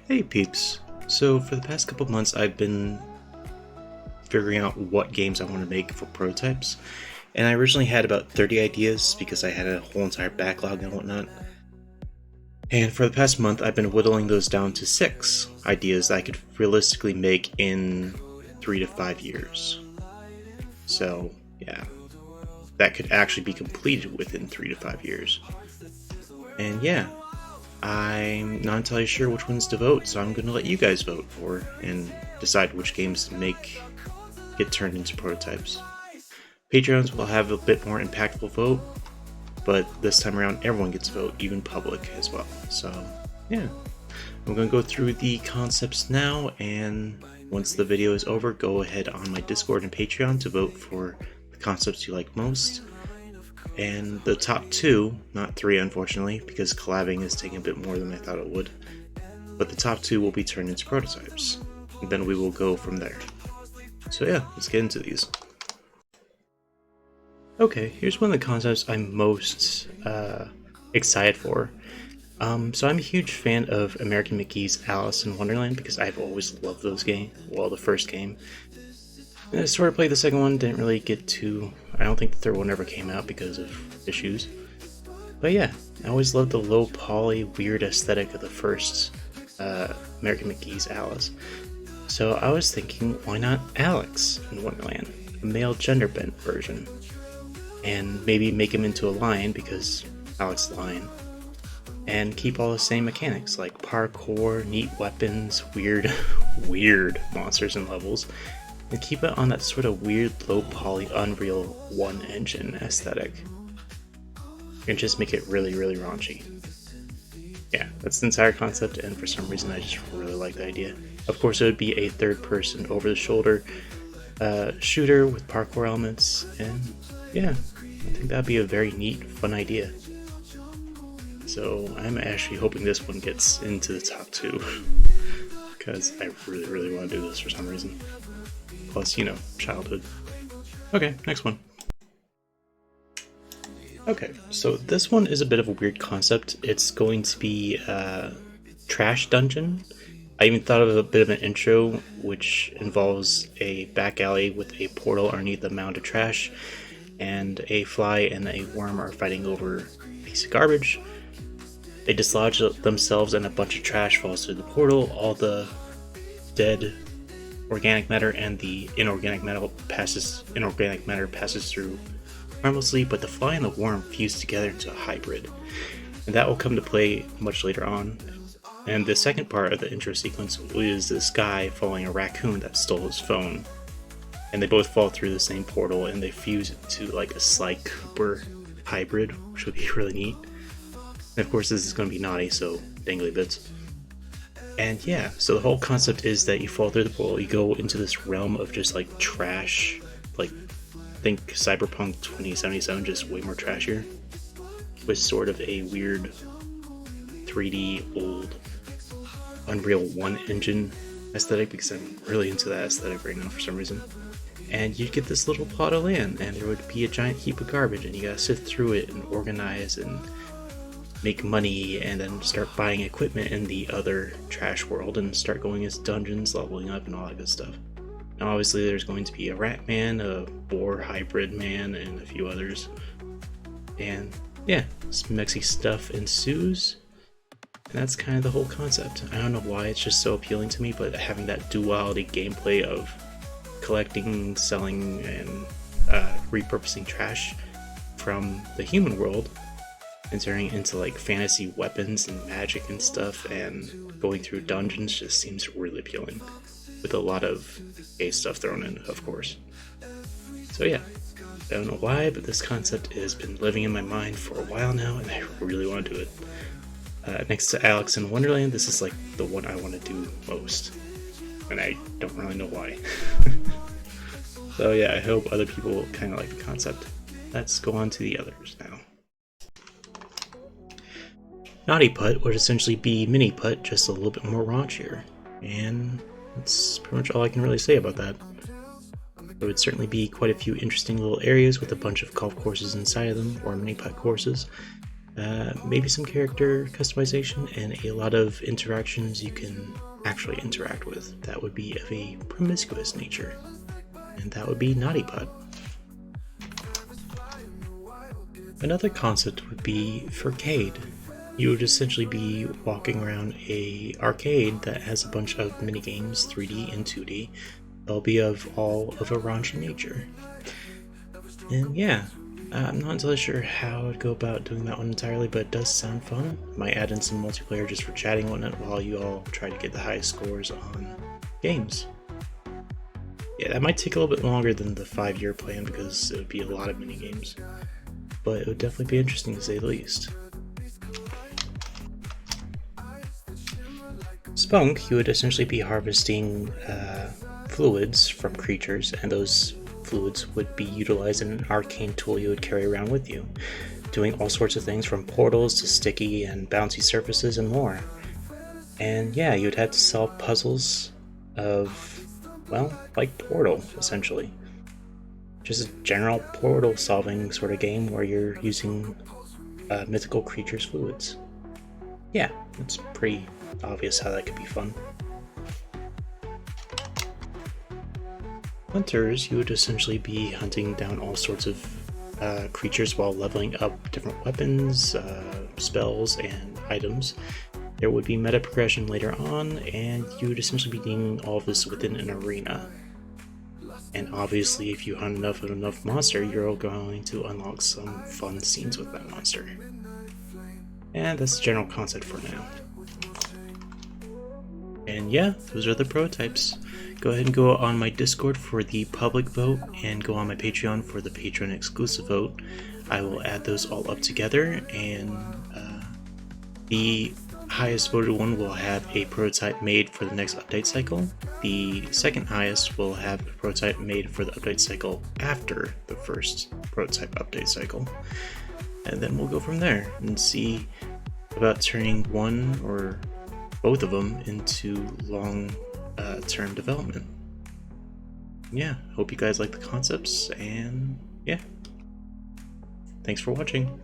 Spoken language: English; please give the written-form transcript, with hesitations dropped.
Hey peeps! So for the past couple months I've been figuring out what games I want to make for prototypes, and I originally had about 30 ideas because I had a whole entire backlog and whatnot. And for the past month I've been whittling those down to 6 ideas that I could realistically make in 3 to 5 years. So yeah, that could actually be completed within 3 to 5 years. And yeah, I'm not entirely sure which ones to vote, so I'm going to let you guys vote for and decide which games to get turned into prototypes. Patreons will have a bit more impactful vote, but this time around everyone gets a vote, even public as well. So yeah, I'm going to go through the concepts now, and once the video is over, go ahead on my Discord and Patreon to vote for the concepts you like most. And the top 2, not 3 unfortunately, because collabing is taking a bit more than I thought it would, but the top 2 will be turned into prototypes, and then we will go from there. So yeah, let's get into these. Okay, here's one of the concepts I'm most excited for. So I'm a huge fan of American McGee's Alice in Wonderland because I've always loved those games, well, the first game. I sort of played the second one, didn't really get to... I don't think the third one ever came out because of issues. But yeah, I always loved the low poly, weird aesthetic of the first American McGee's Alice. So I was thinking, why not Alex in Wonderland? A male gender bent version. And maybe make him into a lion, because Alex the lion. And keep all the same mechanics, like parkour, neat weapons, weird monsters and levels. And keep it on that sort of weird low poly Unreal 1 engine aesthetic. And just make it really raunchy. Yeah, that's the entire concept, and for some reason I just really like the idea. Of course it would be a third person over the shoulder shooter with parkour elements, and yeah, I think that'd be a very neat, fun idea. So I'm actually hoping this one gets into the top 2. Because I really want to do this for some reason. Plus, you know, childhood. Okay, next one. Okay, so this one is a bit of a weird concept. It's going to be a trash dungeon. I even thought of a bit of an intro, which involves a back alley with a portal underneath a mound of trash, and a fly and a worm are fighting over a piece of garbage. They dislodge themselves and a bunch of trash falls through the portal. All the dead organic matter and the inorganic matter passes through harmlessly, but the fly and the worm fuse together into a hybrid, and that will come to play much later on. And the second part of the intro sequence is this guy following a raccoon that stole his phone, and they both fall through the same portal and they fuse into like a Sly Cooper hybrid, which would be really neat. And of course this is going to be naughty, so dangly bits. And yeah, so the whole concept is that you fall through the portal, you go into this realm of just like trash, like think Cyberpunk 2077, just way more trashier, with sort of a weird 3D old Unreal 1 engine aesthetic, because I'm really into that aesthetic right now for some reason. And you'd get this little plot of land, and there would be a giant heap of garbage, and you gotta sift through it and organize and make money, and then start buying equipment in the other trash world and start going as dungeons, leveling up, and all that good stuff. Now obviously there's going to be a rat man, a boar hybrid man, and a few others. And yeah, some mexy stuff ensues, and that's kind of the whole concept. I don't know why it's just so appealing to me, but having that duality gameplay of collecting, selling, and repurposing trash from the human world and turning into like fantasy weapons and magic and stuff and going through dungeons just seems really appealing, with a lot of gay stuff thrown in, of course. So yeah, I don't know why, but this concept has been living in my mind for a while now, and I really want to do it. Next to Alex in Wonderland, this is like the one I want to do most, and I don't really know why. So yeah, I hope other people kind of like the concept. Let's go on to the others now. Naughty Putt would essentially be Mini Putt, just a little bit more raunchier, and that's pretty much all I can really say about that. There would certainly be quite a few interesting little areas with a bunch of golf courses inside of them, or mini putt courses, maybe some character customization, and a lot of interactions you can actually interact with that would be of a promiscuous nature, and that would be Naughty Putt. Another concept would be Forcade. You would essentially be walking around a arcade that has a bunch of minigames, 3D and 2D. They'll be of all of a raunchy nature. And yeah, I'm not entirely sure how I'd go about doing that one entirely, but it does sound fun. Might add in some multiplayer just for chatting and whatnot while you all try to get the highest scores on games. Yeah, that might take a little bit longer than the 5-year plan because it would be a lot of minigames, but it would definitely be interesting to say the least. Spunk, you would essentially be harvesting fluids from creatures, and those fluids would be utilized in an arcane tool you would carry around with you, doing all sorts of things from portals to sticky and bouncy surfaces and more. And yeah, you'd have to solve puzzles of, well, like Portal, essentially. Just a general portal solving sort of game where you're using mythical creatures' fluids. Yeah, it's pretty obvious how that could be fun. Hunters, you would essentially be hunting down all sorts of creatures while leveling up different weapons, spells, and items. There would be meta progression later on, and you would essentially be doing all of this within an arena. And obviously, if you hunt enough monster, you're going to unlock some fun scenes with that monster. And that's the general concept for now. And yeah, those are the prototypes. Go ahead and go on my Discord for the public vote, and go on my Patreon for the Patreon exclusive vote. I will add those all up together, and the highest voted one will have a prototype made for the next update cycle. The second highest will have a prototype made for the update cycle after the first prototype update cycle. And then we'll go from there and see about turning one or both of them into long-term development. Yeah, hope you guys like the concepts, and yeah, thanks for watching.